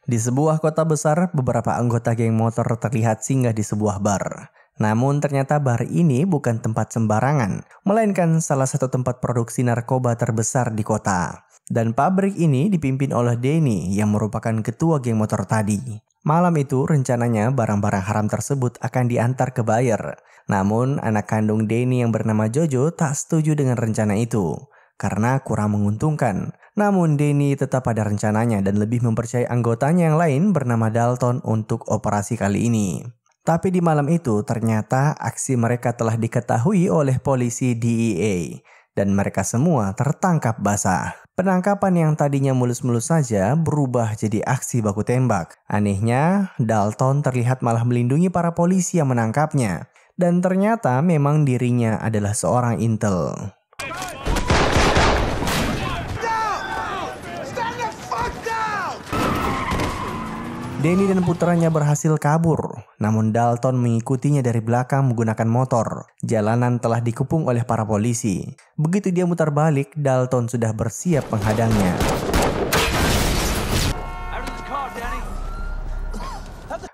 Di sebuah kota besar, beberapa anggota geng motor terlihat singgah di sebuah bar. Namun ternyata bar ini bukan tempat sembarangan, melainkan salah satu tempat produksi narkoba terbesar di kota. Dan pabrik ini dipimpin oleh Denny yang merupakan ketua geng motor tadi. Malam itu rencananya barang-barang haram tersebut akan diantar ke buyer. Namun anak kandung Denny yang bernama Jojo tak setuju dengan rencana itu karena kurang menguntungkan. Namun Denny tetap pada rencananya dan lebih mempercayai anggotanya yang lain bernama Dalton untuk operasi kali ini. Tapi di malam itu ternyata aksi mereka telah diketahui oleh polisi DEA dan mereka semua tertangkap basah. Penangkapan yang tadinya mulus-mulus saja berubah jadi aksi baku tembak. Anehnya, Dalton terlihat malah melindungi para polisi yang menangkapnya. Dan ternyata memang dirinya adalah seorang intel. Denny dan putranya berhasil kabur, namun Dalton mengikutinya dari belakang menggunakan motor. Jalanan telah dikepung oleh para polisi. Begitu dia mutar balik, Dalton sudah bersiap menghadangnya.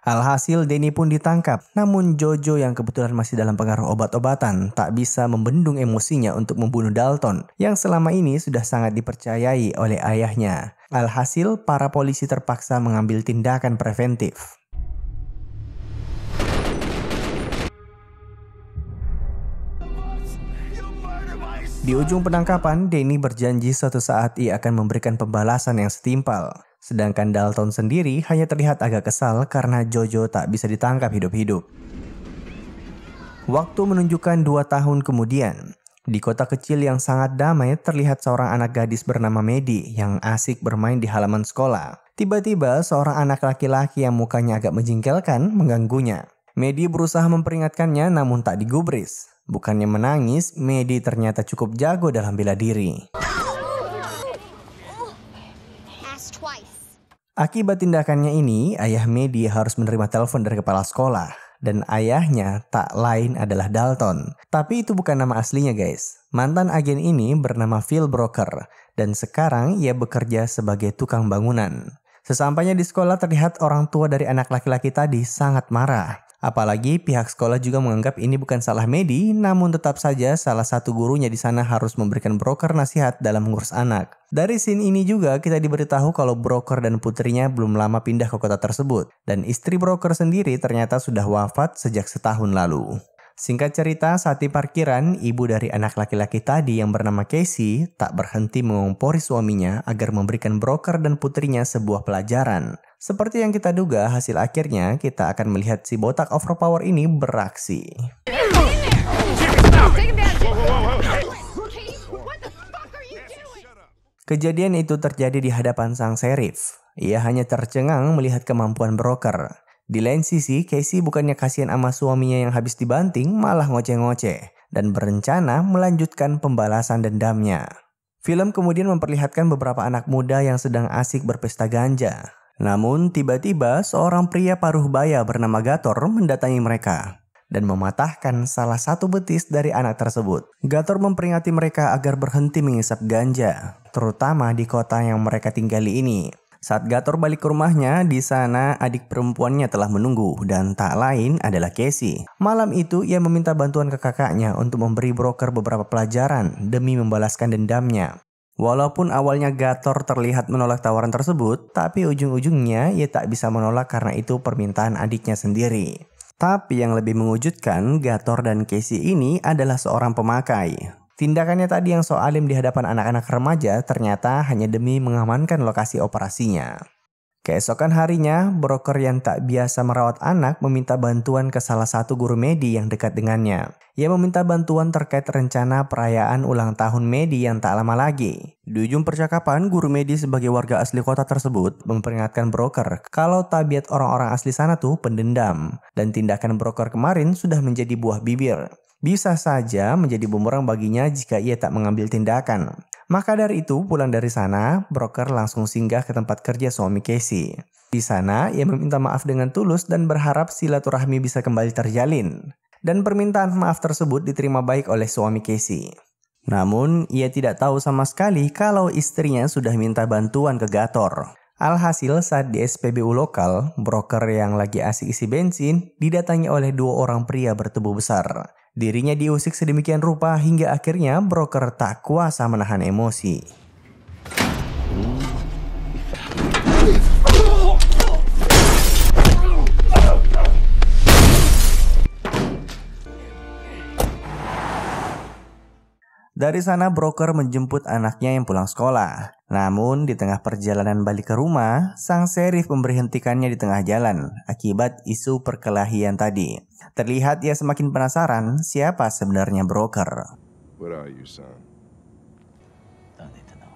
Alhasil Denny pun ditangkap, namun Jojo yang kebetulan masih dalam pengaruh obat-obatan tak bisa membendung emosinya untuk membunuh Dalton yang selama ini sudah sangat dipercayai oleh ayahnya. Alhasil para polisi terpaksa mengambil tindakan preventif. Di ujung penangkapan, Denny berjanji suatu saat ia akan memberikan pembalasan yang setimpal. Sedangkan Dalton sendiri hanya terlihat agak kesal karena Jojo tak bisa ditangkap hidup-hidup. Waktu menunjukkan 2 tahun kemudian, di kota kecil yang sangat damai terlihat seorang anak gadis bernama Maddie yang asik bermain di halaman sekolah. Tiba-tiba seorang anak laki-laki yang mukanya agak menjengkelkan mengganggunya. Maddie berusaha memperingatkannya namun tak digubris. Bukannya menangis, Maddie ternyata cukup jago dalam bela diri. Akibat tindakannya ini, ayah Maddie harus menerima telepon dari kepala sekolah. Dan ayahnya tak lain adalah Dalton. Tapi itu bukan nama aslinya guys. Mantan agen ini bernama Phil Broker. Dan sekarang ia bekerja sebagai tukang bangunan. Sesampainya di sekolah terlihat orang tua dari anak laki-laki tadi sangat marah. Apalagi pihak sekolah juga menganggap ini bukan salah Maddie, namun tetap saja salah satu gurunya di sana harus memberikan Broker nasihat dalam mengurus anak. Dari scene ini juga kita diberitahu kalau Broker dan putrinya belum lama pindah ke kota tersebut. Dan istri Broker sendiri ternyata sudah wafat sejak setahun lalu. Singkat cerita, saat di parkiran, ibu dari anak laki-laki tadi yang bernama Casey tak berhenti mengompori suaminya agar memberikan Broker dan putrinya sebuah pelajaran. Seperti yang kita duga, hasil akhirnya kita akan melihat si botak overpower ini beraksi. Kejadian itu terjadi di hadapan sang sheriff. Ia hanya tercengang melihat kemampuan Broker. Di lain sisi, Casey bukannya kasihan sama suaminya yang habis dibanting, malah ngoceh-ngoceh dan berencana melanjutkan pembalasan dendamnya. Film kemudian memperlihatkan beberapa anak muda yang sedang asik berpesta ganja. Namun tiba-tiba seorang pria paruh baya bernama Gator mendatangi mereka dan mematahkan salah satu betis dari anak tersebut. Gator memperingati mereka agar berhenti mengisap ganja, terutama di kota yang mereka tinggali ini. Saat Gator balik ke rumahnya, di sana adik perempuannya telah menunggu dan tak lain adalah Casey. Malam itu ia meminta bantuan ke kakaknya untuk memberi Broker beberapa pelajaran demi membalaskan dendamnya. Walaupun awalnya Gator terlihat menolak tawaran tersebut, tapi ujung-ujungnya ia tak bisa menolak karena itu permintaan adiknya sendiri. Tapi yang lebih mengejutkan, Gator dan Casey ini adalah seorang pemakai. Tindakannya tadi yang so alim di hadapan anak-anak remaja ternyata hanya demi mengamankan lokasi operasinya. Keesokan harinya, Broker yang tak biasa merawat anak meminta bantuan ke salah satu guru Maddie yang dekat dengannya. Ia meminta bantuan terkait rencana perayaan ulang tahun Maddie yang tak lama lagi. Di ujung percakapan, guru Maddie sebagai warga asli kota tersebut memperingatkan Broker kalau tabiat orang-orang asli sana tuh pendendam. Dan tindakan Broker kemarin sudah menjadi buah bibir. Bisa saja menjadi bumerang baginya jika ia tak mengambil tindakan. Maka dari itu, pulang dari sana, Broker langsung singgah ke tempat kerja suami Casey. Di sana, ia meminta maaf dengan tulus dan berharap silaturahmi bisa kembali terjalin. dan permintaan maaf tersebut diterima baik oleh suami Casey. Namun, ia tidak tahu sama sekali kalau istrinya sudah minta bantuan ke Gator. Alhasil saat di SPBU lokal, broker yang lagi asik isi bensin didatangi oleh dua orang pria bertubuh besar. Dirinya diusik sedemikian rupa hingga akhirnya broker tak kuasa menahan emosi. Dari sana broker menjemput anaknya yang pulang sekolah. Namun di tengah perjalanan balik ke rumah, sang sheriff memberhentikannya di tengah jalan akibat isu perkelahian tadi. Terlihat ia semakin penasaran siapa sebenarnya broker. What are you, son? Don't need to know.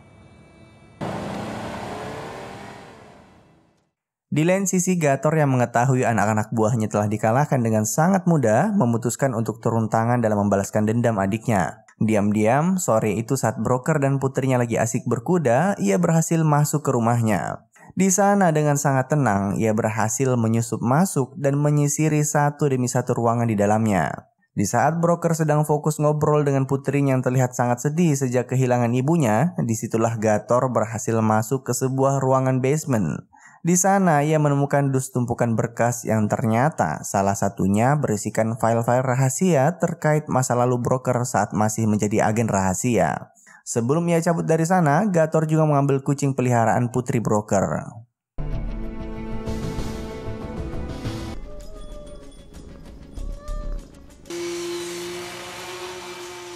Di lain sisi, Gator yang mengetahui anak-anak buahnya telah dikalahkan dengan sangat mudah memutuskan untuk turun tangan dalam membalaskan dendam adiknya. Diam-diam, sore itu saat broker dan putrinya lagi asik berkuda, ia berhasil masuk ke rumahnya. Di sana dengan sangat tenang, ia berhasil menyusup masuk dan menyisiri satu demi satu ruangan di dalamnya. Di saat broker sedang fokus ngobrol dengan putrinya yang terlihat sangat sedih sejak kehilangan ibunya, disitulah Gator berhasil masuk ke sebuah ruangan basement. Di sana ia menemukan dus tumpukan berkas yang ternyata salah satunya berisikan file-file rahasia terkait masa lalu broker saat masih menjadi agen rahasia. Sebelum ia cabut dari sana, Gator juga mengambil kucing peliharaan putri broker.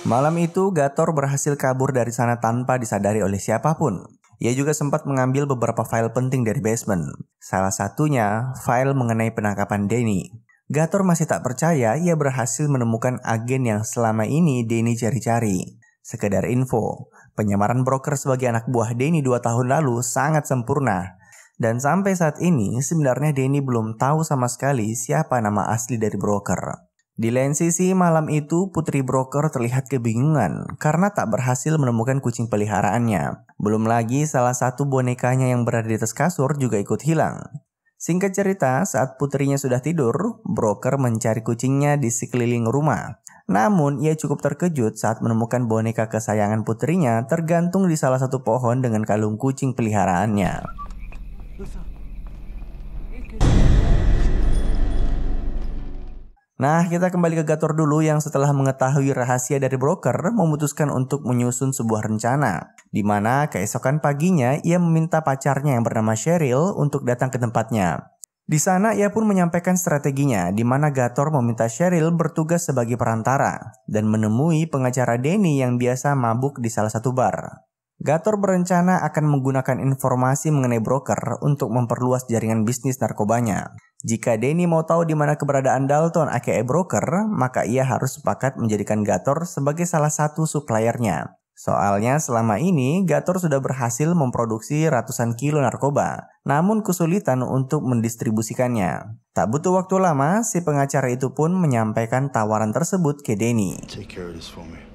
Malam itu, Gator berhasil kabur dari sana tanpa disadari oleh siapapun. Ia juga sempat mengambil beberapa file penting dari basement. Salah satunya, file mengenai penangkapan Danny. Gator masih tak percaya ia berhasil menemukan agen yang selama ini Danny cari-cari. Sekedar info, penyamaran broker sebagai anak buah Danny 2 tahun lalu sangat sempurna. Dan sampai saat ini, sebenarnya Danny belum tahu sama sekali siapa nama asli dari broker. Di lain sisi, malam itu putri broker terlihat kebingungan karena tak berhasil menemukan kucing peliharaannya. Belum lagi salah satu bonekanya yang berada di atas kasur juga ikut hilang. Singkat cerita, saat putrinya sudah tidur, broker mencari kucingnya di sekeliling rumah. Namun, ia cukup terkejut saat menemukan boneka kesayangan putrinya tergantung di salah satu pohon dengan kalung kucing peliharaannya. Nah, kita kembali ke Gator dulu yang setelah mengetahui rahasia dari broker memutuskan untuk menyusun sebuah rencana, di mana keesokan paginya ia meminta pacarnya yang bernama Cheryl untuk datang ke tempatnya. Di sana ia pun menyampaikan strateginya, di mana Gator meminta Cheryl bertugas sebagai perantara dan menemui pengacara Danny yang biasa mabuk di salah satu bar. Gator berencana akan menggunakan informasi mengenai broker untuk memperluas jaringan bisnis narkobanya. Jika Danny mau tahu di mana keberadaan Dalton aka broker, maka ia harus sepakat menjadikan Gator sebagai salah satu suppliernya. Soalnya selama ini Gator sudah berhasil memproduksi ratusan kilo narkoba, namun kesulitan untuk mendistribusikannya. Tak butuh waktu lama, si pengacara itu pun menyampaikan tawaran tersebut ke Danny. Take care of this for me.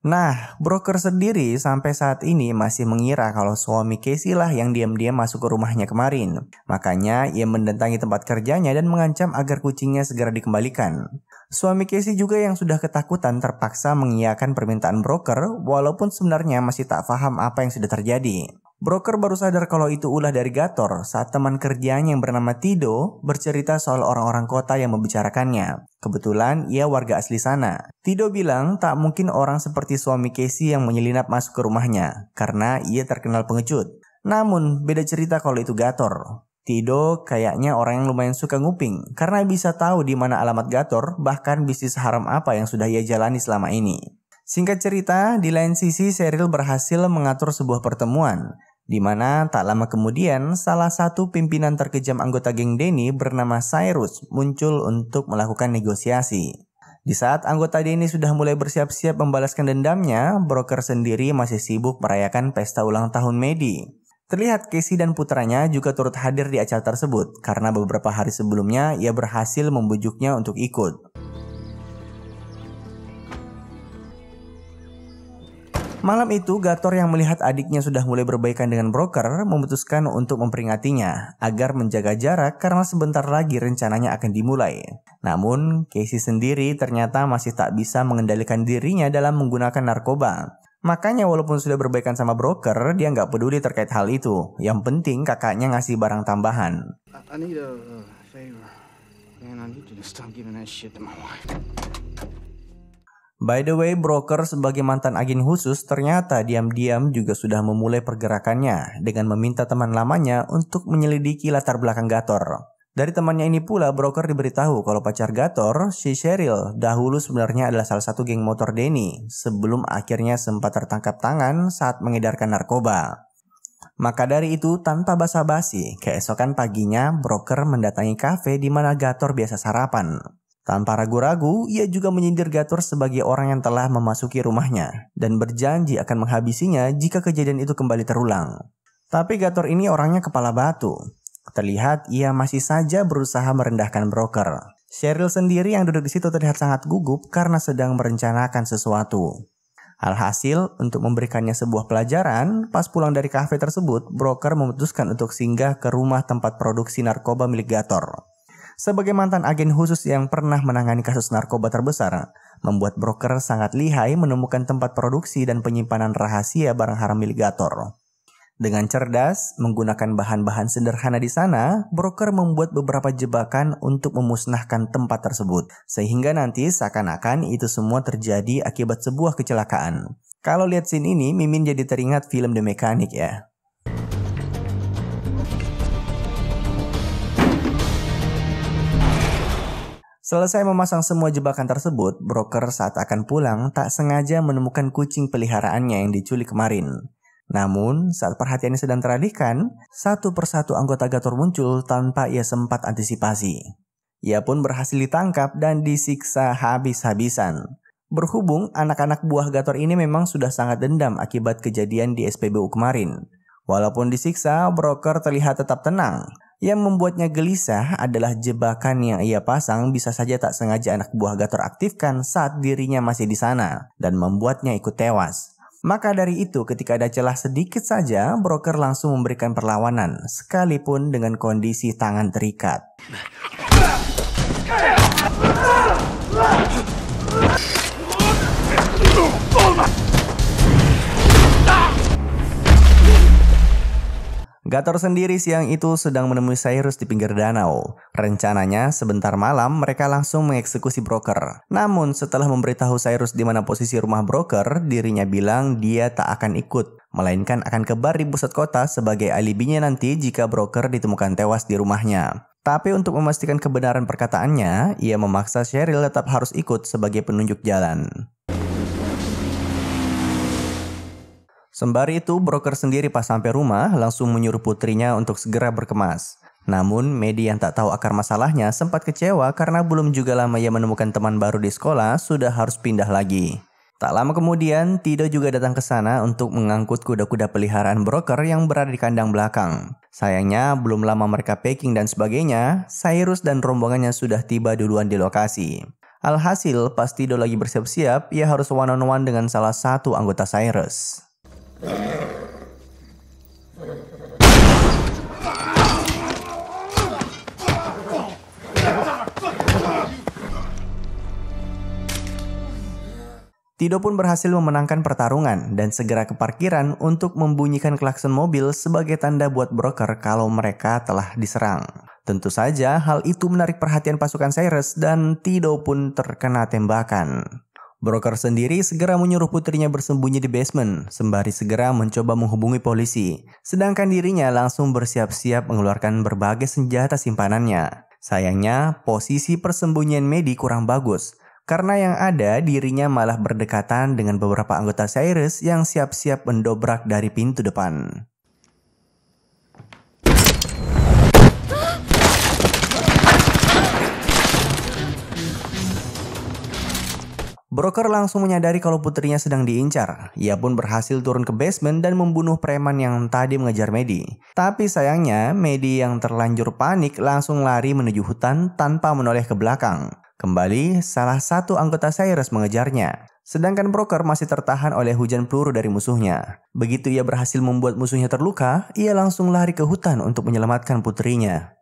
Nah, broker sendiri sampai saat ini masih mengira kalau suami Casey lah yang diam-diam masuk ke rumahnya kemarin. Makanya ia mendatangi tempat kerjanya dan mengancam agar kucingnya segera dikembalikan. Suami Casey juga yang sudah ketakutan terpaksa mengiyakan permintaan broker walaupun sebenarnya masih tak paham apa yang sudah terjadi. Broker baru sadar kalau itu ulah dari Gator saat teman kerjanya yang bernama Tido bercerita soal orang-orang kota yang membicarakannya. Kebetulan ia warga asli sana. Tido bilang tak mungkin orang seperti suami Casey yang menyelinap masuk ke rumahnya karena ia terkenal pengecut. Namun beda cerita kalau itu Gator. Tido kayaknya orang yang lumayan suka nguping karena bisa tahu di mana alamat Gator, bahkan bisnis haram apa yang sudah ia jalani selama ini. Singkat cerita, di lain sisi Cheryl berhasil mengatur sebuah pertemuan di mana tak lama kemudian salah satu pimpinan terkejam anggota geng Danny bernama Cyrus muncul untuk melakukan negosiasi. Di saat anggota Danny sudah mulai bersiap-siap membalaskan dendamnya, broker sendiri masih sibuk merayakan pesta ulang tahun Maddie. Terlihat Casey dan putranya juga turut hadir di acara tersebut karena beberapa hari sebelumnya ia berhasil membujuknya untuk ikut. Malam itu, Gator yang melihat adiknya sudah mulai berbaikan dengan broker memutuskan untuk memperingatinya agar menjaga jarak karena sebentar lagi rencananya akan dimulai. Namun, Casey sendiri ternyata masih tak bisa mengendalikan dirinya dalam menggunakan narkoba. Makanya walaupun sudah berbaikan sama broker, dia nggak peduli terkait hal itu. Yang penting kakaknya ngasih barang tambahan. I need a favor. Man, I need you to stop giving that shit to my wife. By the way, broker sebagai mantan agen khusus ternyata diam-diam juga sudah memulai pergerakannya dengan meminta teman lamanya untuk menyelidiki latar belakang Gator. Dari temannya ini pula, broker diberitahu kalau pacar Gator, si Cheryl, dahulu sebenarnya adalah salah satu geng motor Denny sebelum akhirnya sempat tertangkap tangan saat mengedarkan narkoba. Maka dari itu, tanpa basa-basi, keesokan paginya broker mendatangi kafe di mana Gator biasa sarapan. Tanpa ragu-ragu, ia juga menyindir Gator sebagai orang yang telah memasuki rumahnya dan berjanji akan menghabisinya jika kejadian itu kembali terulang. Tapi Gator ini orangnya kepala batu. Terlihat ia masih saja berusaha merendahkan broker. Cheryl sendiri yang duduk di situ terlihat sangat gugup karena sedang merencanakan sesuatu. Alhasil, untuk memberikannya sebuah pelajaran, pas pulang dari kafe tersebut, broker memutuskan untuk singgah ke rumah tempat produksi narkoba milik Gator. Sebagai mantan agen khusus yang pernah menangani kasus narkoba terbesar, membuat broker sangat lihai menemukan tempat produksi dan penyimpanan rahasia barang haram milik Gator. Dengan cerdas, menggunakan bahan-bahan sederhana di sana, broker membuat beberapa jebakan untuk memusnahkan tempat tersebut. Sehingga nanti seakan-akan itu semua terjadi akibat sebuah kecelakaan. Kalau lihat scene ini, Mimin jadi teringat film The Mechanic ya. Selesai memasang semua jebakan tersebut, broker saat akan pulang tak sengaja menemukan kucing peliharaannya yang diculik kemarin. Namun, saat perhatiannya sedang teralihkan, satu persatu anggota Gator muncul tanpa ia sempat antisipasi. Ia pun berhasil ditangkap dan disiksa habis-habisan. Berhubung anak-anak buah Gator ini memang sudah sangat dendam akibat kejadian di SPBU kemarin. Walaupun disiksa, broker terlihat tetap tenang. Yang membuatnya gelisah adalah jebakan yang ia pasang bisa saja tak sengaja anak buah Gator aktifkan saat dirinya masih di sana dan membuatnya ikut tewas. Maka dari itu ketika ada celah sedikit saja, broker langsung memberikan perlawanan sekalipun dengan kondisi tangan terikat. Gator sendiri siang itu sedang menemui Cyrus di pinggir danau. Rencananya sebentar malam mereka langsung mengeksekusi broker. Namun setelah memberitahu Cyrus di mana posisi rumah broker, dirinya bilang dia tak akan ikut, melainkan akan ke bar di pusat kota sebagai alibinya nanti jika broker ditemukan tewas di rumahnya. Tapi untuk memastikan kebenaran perkataannya, ia memaksa Cheryl tetap harus ikut sebagai penunjuk jalan. Sembari itu, broker sendiri pas sampai rumah langsung menyuruh putrinya untuk segera berkemas. Namun, Maddie yang tak tahu akar masalahnya sempat kecewa karena belum juga lama ia menemukan teman baru di sekolah sudah harus pindah lagi. Tak lama kemudian, Tido juga datang ke sana untuk mengangkut kuda-kuda peliharaan broker yang berada di kandang belakang. Sayangnya, belum lama mereka packing dan sebagainya, Cyrus dan rombongannya sudah tiba duluan di lokasi. Alhasil, pas Tido lagi bersiap-siap, ia harus one-on-one dengan salah satu anggota Cyrus. Tido pun berhasil memenangkan pertarungan dan segera ke parkiran untuk membunyikan klakson mobil sebagai tanda buat broker kalau mereka telah diserang. Tentu saja hal itu menarik perhatian pasukan Cyrus dan Tido pun terkena tembakan. Broker sendiri segera menyuruh putrinya bersembunyi di basement, sembari segera mencoba menghubungi polisi. Sedangkan dirinya langsung bersiap-siap mengeluarkan berbagai senjata simpanannya. Sayangnya, posisi persembunyian Maddie kurang bagus, karena yang ada dirinya malah berdekatan dengan beberapa anggota Cyrus yang siap-siap mendobrak dari pintu depan. Broker langsung menyadari kalau putrinya sedang diincar. Ia pun berhasil turun ke basement dan membunuh preman yang tadi mengejar Maddie. Tapi sayangnya, Maddie yang terlanjur panik langsung lari menuju hutan tanpa menoleh ke belakang. Kembali, salah satu anggota Cyrus mengejarnya. Sedangkan broker masih tertahan oleh hujan peluru dari musuhnya. Begitu ia berhasil membuat musuhnya terluka, ia langsung lari ke hutan untuk menyelamatkan putrinya.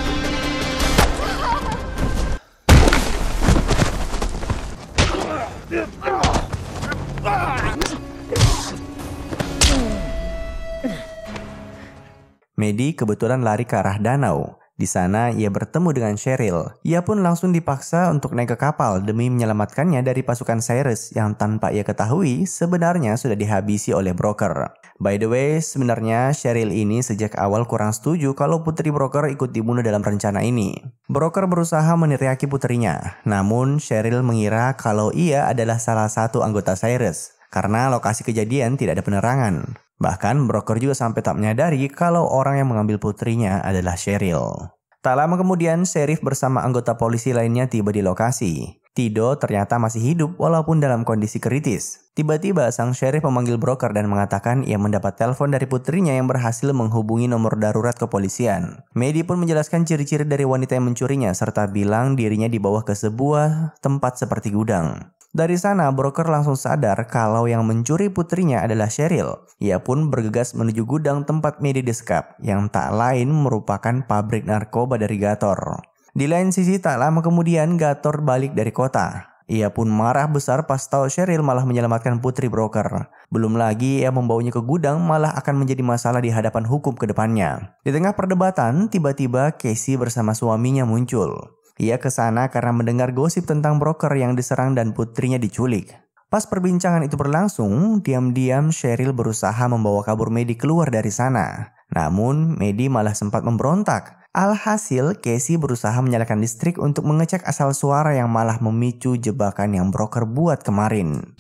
Maddie kebetulan lari ke arah danau. Di sana ia bertemu dengan Cheryl. Ia pun langsung dipaksa untuk naik ke kapal demi menyelamatkannya dari pasukan Cyrus yang tanpa ia ketahui sebenarnya sudah dihabisi oleh broker. By the way, sebenarnya Cheryl ini sejak awal kurang setuju kalau putri broker ikut dibunuh dalam rencana ini. Broker berusaha meneriaki putrinya, namun Cheryl mengira kalau ia adalah salah satu anggota Cyrus karena lokasi kejadian tidak ada penerangan. Bahkan broker juga sampai tak menyadari kalau orang yang mengambil putrinya adalah Cheryl. Tak lama kemudian, Sheriff bersama anggota polisi lainnya tiba di lokasi. Tido ternyata masih hidup walaupun dalam kondisi kritis. Tiba-tiba sang Sheriff memanggil broker dan mengatakan ia mendapat telepon dari putrinya yang berhasil menghubungi nomor darurat kepolisian. Maddie pun menjelaskan ciri-ciri dari wanita yang mencurinya serta bilang dirinya dibawa ke sebuah tempat seperti gudang. Dari sana, broker langsung sadar kalau yang mencuri putrinya adalah Cheryl. Ia pun bergegas menuju gudang tempat Maddie disekap, yang tak lain merupakan pabrik narkoba dari Gator. Di lain sisi, tak lama kemudian Gator balik dari kota. Ia pun marah besar pas tahu Cheryl malah menyelamatkan putri broker. Belum lagi ia membawanya ke gudang malah akan menjadi masalah di hadapan hukum ke depannya. Di tengah perdebatan, tiba-tiba Casey bersama suaminya muncul. Ia ke sana karena mendengar gosip tentang broker yang diserang dan putrinya diculik. Pas perbincangan itu berlangsung, diam-diam Cheryl berusaha membawa kabur Maddie keluar dari sana. Namun, Maddie malah sempat memberontak. Alhasil, Casey berusaha menyalakan listrik untuk mengecek asal suara yang malah memicu jebakan yang broker buat kemarin.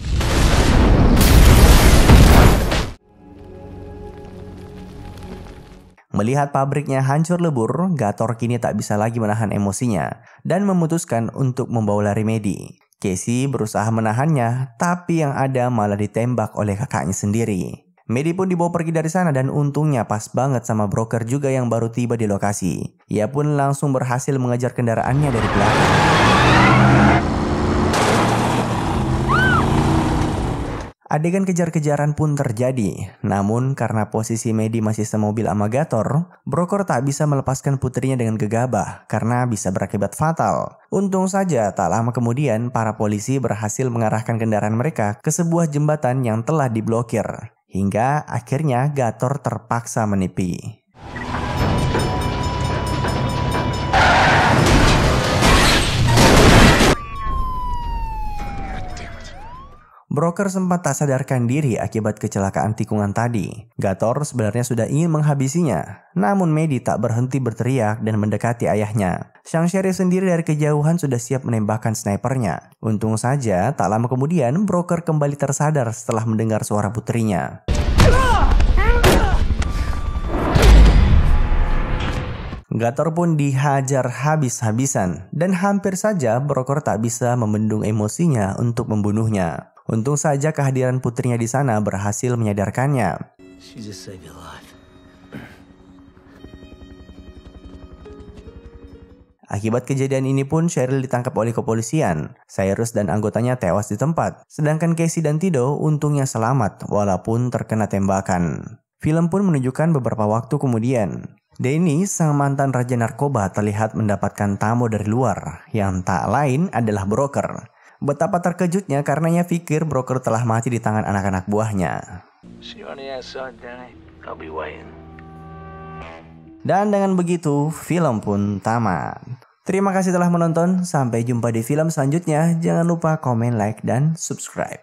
Melihat pabriknya hancur lebur, Gator kini tak bisa lagi menahan emosinya dan memutuskan untuk membawa lari Maddie. Casey berusaha menahannya, tapi yang ada malah ditembak oleh kakaknya sendiri. Maddie pun dibawa pergi dari sana dan untungnya pas banget sama broker juga yang baru tiba di lokasi. Ia pun langsung berhasil mengejar kendaraannya dari belakang. Adegan kejar-kejaran pun terjadi, namun karena posisi Maddie masih semobil sama Gator, broker tak bisa melepaskan putrinya dengan gegabah karena bisa berakibat fatal. Untung saja tak lama kemudian para polisi berhasil mengarahkan kendaraan mereka ke sebuah jembatan yang telah diblokir, hingga akhirnya Gator terpaksa menepi. Broker sempat tak sadarkan diri akibat kecelakaan tikungan tadi. Gator sebenarnya sudah ingin menghabisinya, namun Maddie tak berhenti berteriak dan mendekati ayahnya. Sang Sheriff sendiri dari kejauhan sudah siap menembakkan snipernya. Untung saja, tak lama kemudian broker kembali tersadar setelah mendengar suara putrinya. Gator pun dihajar habis-habisan dan hampir saja broker tak bisa membendung emosinya untuk membunuhnya. Untung saja kehadiran putrinya di sana berhasil menyadarkannya. She just saved your life. Akibat kejadian ini pun Cheryl ditangkap oleh kepolisian. Cyrus dan anggotanya tewas di tempat. Sedangkan Casey dan Tido untungnya selamat walaupun terkena tembakan. Film pun menunjukkan beberapa waktu kemudian. Danny, sang mantan raja narkoba, terlihat mendapatkan tamu dari luar yang tak lain adalah broker. Betapa terkejutnya karena ia pikir broker telah mati di tangan anak-anak buahnya. See you on the outside, Danny. I'll be waiting. Dan dengan begitu, film pun tamat. Terima kasih telah menonton. Sampai jumpa di film selanjutnya. Jangan lupa komen, like, dan subscribe.